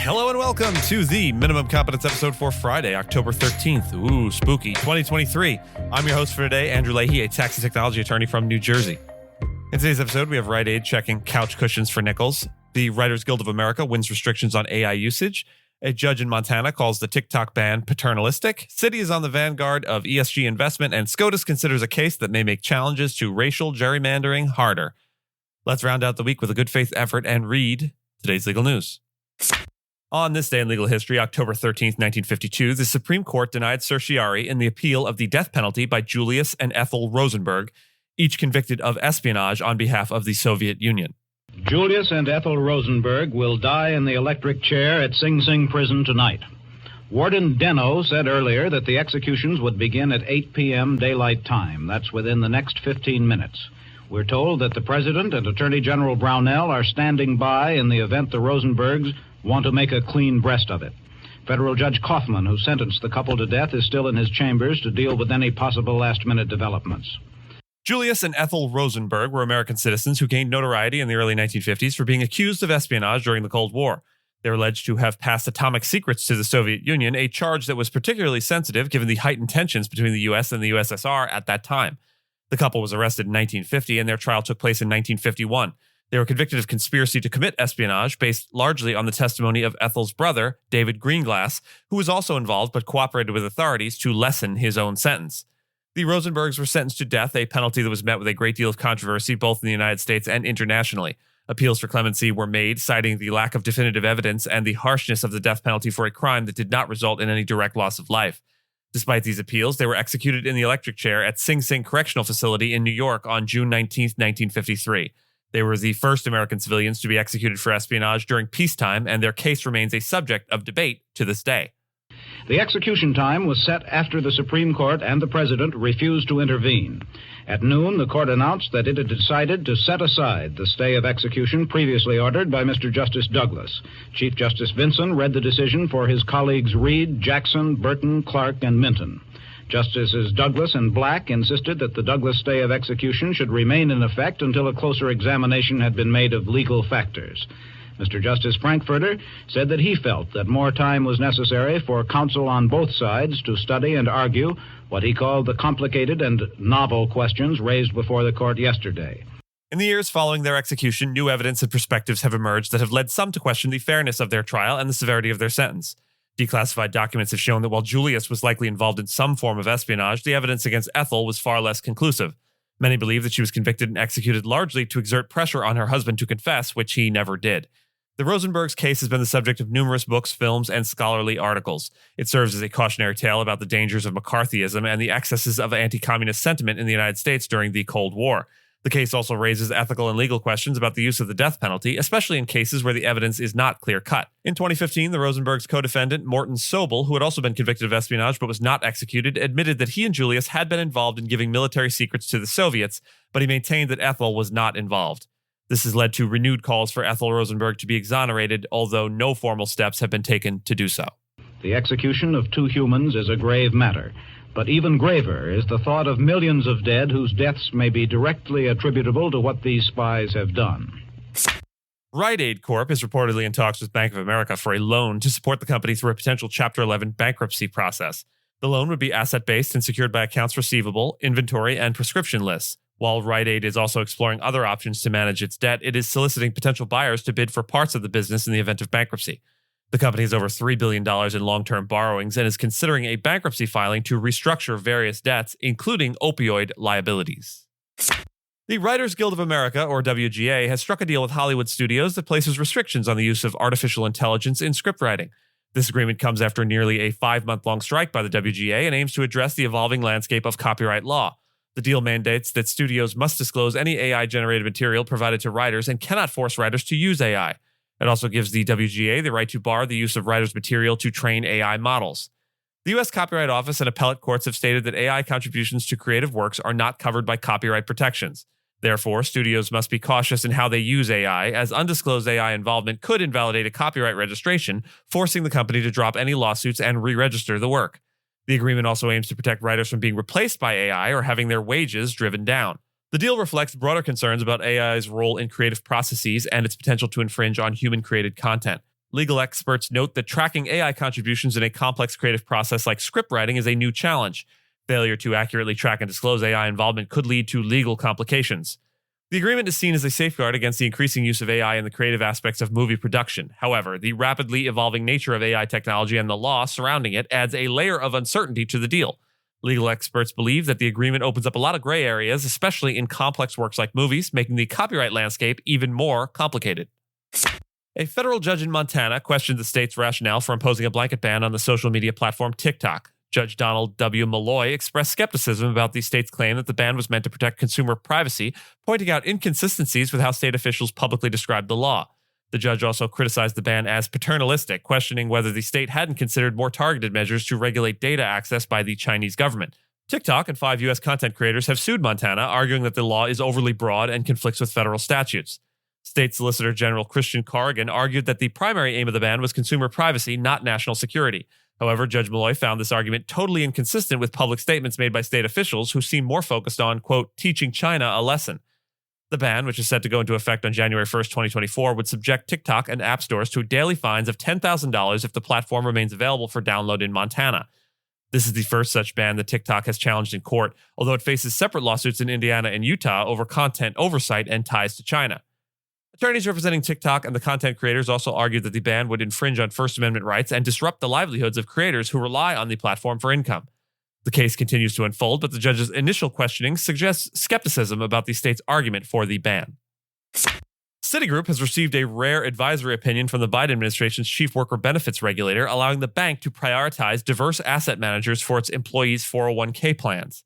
Hello and welcome to the Minimum Competence episode for Friday, October 13th. Ooh, spooky, 2023. I'm your host for today, Andrew Leahy, a tax and technology attorney from New Jersey. In today's episode, we have Rite checking couch cushions for nickels. The Writers Guild of America wins restrictions on AI usage. A judge in Montana calls the TikTok ban paternalistic. Citi is on the vanguard of ESG investment, and SCOTUS considers a case that may make challenges to racial gerrymandering harder. Let's round out the week with a good faith effort and read today's legal news. On this day in legal history, October 13th, 1952, the Supreme Court denied certiorari in the appeal of the death penalty by Julius and Ethel Rosenberg, each convicted of espionage on behalf of the Soviet Union. Julius and Ethel Rosenberg will die in the electric chair at Sing Sing Prison tonight. Warden Deno said earlier that the executions would begin at 8 p.m. daylight time. That's within the next 15 minutes. We're told that the President and Attorney General Brownell are standing by in the event the Rosenbergs want to make a clean breast of it. Federal Judge Kaufman, who sentenced the couple to death, is still in his chambers to deal with any possible last-minute developments. Julius and Ethel Rosenberg were American citizens who gained notoriety in the early 1950s for being accused of espionage during the Cold War. They were alleged to have passed atomic secrets to the Soviet Union, a charge that was particularly sensitive given the heightened tensions between the U.S. and the USSR at that time. The couple was arrested in 1950, and their trial took place in 1951. They were convicted of conspiracy to commit espionage based largely on the testimony of Ethel's brother, David Greenglass, who was also involved but cooperated with authorities to lessen his own sentence. The Rosenbergs were sentenced to death, a penalty that was met with a great deal of controversy both in the United States and internationally. Appeals for clemency were made, citing the lack of definitive evidence and the harshness of the death penalty for a crime that did not result in any direct loss of life. Despite these appeals, they were executed in the electric chair at Sing Sing Correctional Facility in New York on June 19, 1953. They were the first American civilians to be executed for espionage during peacetime, and their case remains a subject of debate to this day. The execution time was set after the Supreme Court and the President refused to intervene. At noon, the court announced that it had decided to set aside the stay of execution previously ordered by Mr. Justice Douglas. Chief Justice Vinson read the decision for his colleagues Reed, Jackson, Burton, Clark, and Minton. Justices Douglas and Black insisted that the Douglas stay of execution should remain in effect until a closer examination had been made of legal factors. Mr. Justice Frankfurter said that he felt that more time was necessary for counsel on both sides to study and argue what he called the complicated and novel questions raised before the court yesterday. In the years following their execution, new evidence and perspectives have emerged that have led some to question the fairness of their trial and the severity of their sentence. Declassified documents have shown that while Julius was likely involved in some form of espionage, the evidence against Ethel was far less conclusive. Many believe that she was convicted and executed largely to exert pressure on her husband to confess, which he never did. The Rosenbergs case has been the subject of numerous books, films, and scholarly articles. It serves as a cautionary tale about the dangers of McCarthyism and the excesses of anti-communist sentiment in the United States during the Cold War. The case also raises ethical and legal questions about the use of the death penalty, especially in cases where the evidence is not clear-cut. In 2015, the Rosenbergs' co-defendant, Morton Sobel, who had also been convicted of espionage but was not executed, admitted that he and Julius had been involved in giving military secrets to the Soviets, but he maintained that Ethel was not involved. This has led to renewed calls for Ethel Rosenberg to be exonerated, although no formal steps have been taken to do so. The execution of two humans is a grave matter. But even graver is the thought of millions of dead whose deaths may be directly attributable to what these spies have done. Rite Corp is reportedly in talks with Bank of America for a loan to support the company through a potential Chapter 11 bankruptcy process. The loan would be asset-based and secured by accounts receivable, inventory, and prescription lists. While Rite is also exploring other options to manage its debt, it is soliciting potential buyers to bid for parts of the business in the event of bankruptcy. The company has over $3 billion in long-term borrowings and is considering a bankruptcy filing to restructure various debts, including opioid liabilities. The Writers Guild of America, or WGA, has struck a deal with Hollywood studios that places restrictions on the use of artificial intelligence in scriptwriting. This agreement comes after nearly a 5-month-long strike by the WGA and aims to address the evolving landscape of copyright law. The deal mandates that studios must disclose any AI-generated material provided to writers and cannot force writers to use AI. It also gives the WGA the right to bar the use of writers' material to train AI models. The U.S. Copyright Office and appellate courts have stated that AI contributions to creative works are not covered by copyright protections. Therefore, studios must be cautious in how they use AI, as undisclosed AI involvement could invalidate a copyright registration, forcing the company to drop any lawsuits and re-register the work. The agreement also aims to protect writers from being replaced by AI or having their wages driven down. The deal reflects broader concerns about AI's role in creative processes and its potential to infringe on human-created content. Legal experts note that tracking AI contributions in a complex creative process like script writing is a new challenge. Failure to accurately track and disclose AI involvement could lead to legal complications. The agreement is seen as a safeguard against the increasing use of AI in the creative aspects of movie production. However, the rapidly evolving nature of AI technology and the law surrounding it adds a layer of uncertainty to the deal. Legal experts believe that the agreement opens up a lot of gray areas, especially in complex works like movies, making the copyright landscape even more complicated. A federal judge in Montana questioned the state's rationale for imposing a blanket ban on the social media platform TikTok. Judge Donald W. Malloy expressed skepticism about the state's claim that the ban was meant to protect consumer privacy, pointing out inconsistencies with how state officials publicly described the law. The judge also criticized the ban as paternalistic, questioning whether the state hadn't considered more targeted measures to regulate data access by the Chinese government. TikTok and 5 U.S. content creators have sued Montana, arguing that the law is overly broad and conflicts with federal statutes. State Solicitor General Christian Corrigan argued that the primary aim of the ban was consumer privacy, not national security. However, Judge Malloy found this argument totally inconsistent with public statements made by state officials who seem more focused on, quote, teaching China a lesson. The ban, which is set to go into effect on January 1st, 2024, would subject TikTok and app stores to daily fines of $10,000 if the platform remains available for download in Montana. This is the first such ban that TikTok has challenged in court, although it faces separate lawsuits in Indiana and Utah over content oversight and ties to China. Attorneys representing TikTok and the content creators also argued that the ban would infringe on First Amendment rights and disrupt the livelihoods of creators who rely on the platform for income. The case continues to unfold, but the judge's initial questioning suggests skepticism about the state's argument for the ban. Citigroup has received a rare advisory opinion from the Biden administration's chief worker benefits regulator, allowing the bank to prioritize diverse asset managers for its employees' 401k plans.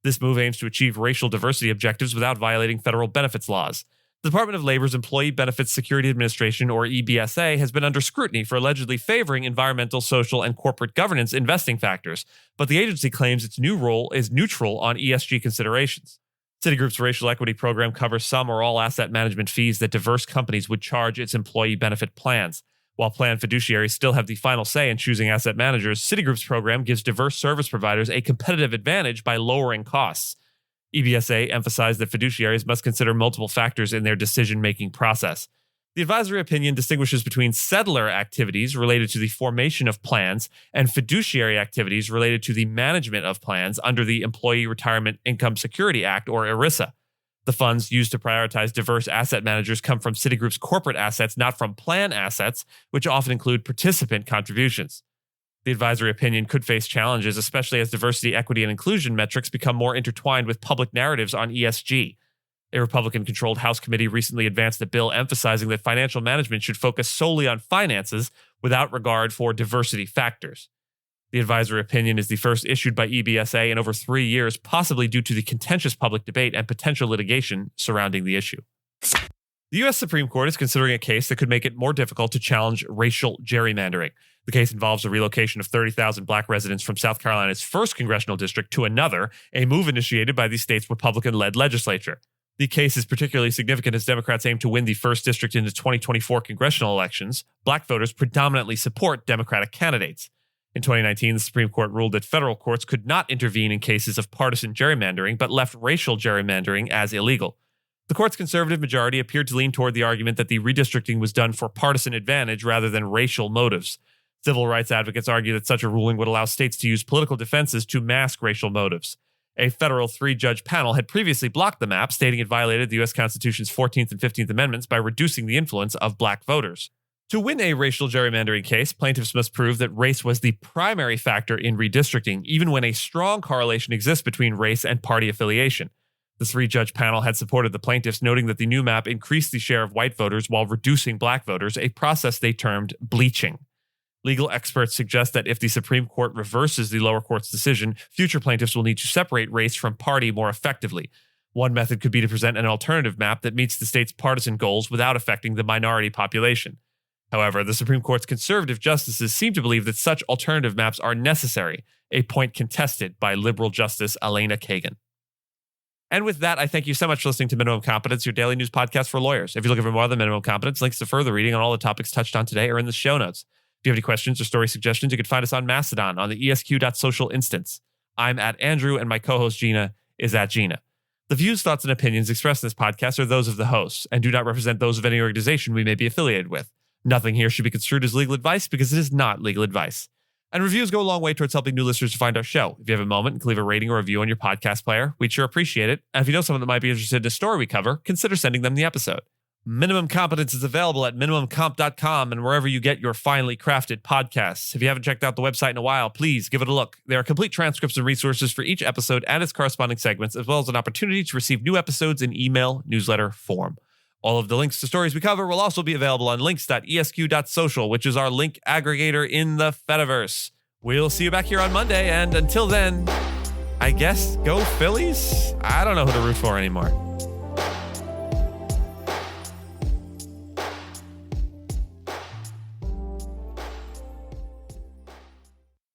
This move aims to achieve racial diversity objectives without violating federal benefits laws. The Department of Labor's Employee Benefits Security Administration, or EBSA, has been under scrutiny for allegedly favoring environmental, social, and corporate governance investing factors, but the agency claims its new role is neutral on ESG considerations. Citigroup's racial equity program covers some or all asset management fees that diverse companies would charge its employee benefit plans. While plan fiduciaries still have the final say in choosing asset managers, Citigroup's program gives diverse service providers a competitive advantage by lowering costs. EBSA emphasized that fiduciaries must consider multiple factors in their decision-making process. The advisory opinion distinguishes between settler activities related to the formation of plans and fiduciary activities related to the management of plans under the Employee Retirement Income Security Act, or ERISA. The funds used to prioritize diverse asset managers come from Citigroup's corporate assets, not from plan assets, which often include participant contributions. The advisory opinion could face challenges, especially as diversity, equity, and inclusion metrics become more intertwined with public narratives on ESG. A Republican-controlled House committee recently advanced a bill emphasizing that financial management should focus solely on finances without regard for diversity factors. The advisory opinion is the first issued by EBSA in over 3 years, possibly due to the contentious public debate and potential litigation surrounding the issue. The U.S. Supreme Court is considering a case that could make it more difficult to challenge racial gerrymandering. The case involves the relocation of 30,000 black residents from South Carolina's 1st congressional district to another, a move initiated by the state's Republican-led legislature. The case is particularly significant as Democrats aim to win the 1st district in the 2024 congressional elections. Black voters predominantly support Democratic candidates. In 2019, the Supreme Court ruled that federal courts could not intervene in cases of partisan gerrymandering, but left racial gerrymandering as illegal. The court's conservative majority appeared to lean toward the argument that the redistricting was done for partisan advantage rather than racial motives. Civil rights advocates argue that such a ruling would allow states to use political defenses to mask racial motives. A federal 3-judge panel had previously blocked the map, stating it violated the U.S. Constitution's 14th and 15th Amendments by reducing the influence of black voters. To win a racial gerrymandering case, plaintiffs must prove that race was the primary factor in redistricting, even when a strong correlation exists between race and party affiliation. The 3-judge panel had supported the plaintiffs, noting that the new map increased the share of white voters while reducing black voters, a process they termed bleaching. Legal experts suggest that if the Supreme Court reverses the lower court's decision, future plaintiffs will need to separate race from party more effectively. One method could be to present an alternative map that meets the state's partisan goals without affecting the minority population. However, the Supreme Court's conservative justices seem to believe that such alternative maps are necessary, a point contested by liberal Justice Elena Kagan. And with that, I thank you so much for listening to Minimum Competence, your daily news podcast for lawyers. If you're looking for more than Minimum Competence, links to further reading on all the topics touched on today are in the show notes. If you have any questions or story suggestions, you can find us on Mastodon on the esq.social instance. I'm at Andrew, and my co-host Gina is at Gina. The views, thoughts, and opinions expressed in this podcast are those of the hosts and do not represent those of any organization we may be affiliated with. Nothing here should be construed as legal advice because it is not legal advice. And reviews go a long way towards helping new listeners to find our show. If you have a moment and can leave a rating or review on your podcast player, we'd sure appreciate it. And if you know someone that might be interested in a story we cover, consider sending them the episode. Minimum Competence is available at minimumcomp.com and wherever you get your finely crafted podcasts. If you haven't checked out the website in a while, please give it a look. There are complete transcripts and resources for each episode and its corresponding segments, as well as an opportunity to receive new episodes in email newsletter form. All of the links to stories we cover will also be available on links.esq.social, which is our link aggregator in the Fediverse. We'll see you back here on Monday, and until then, I guess go Phillies? I don't know who to root for anymore.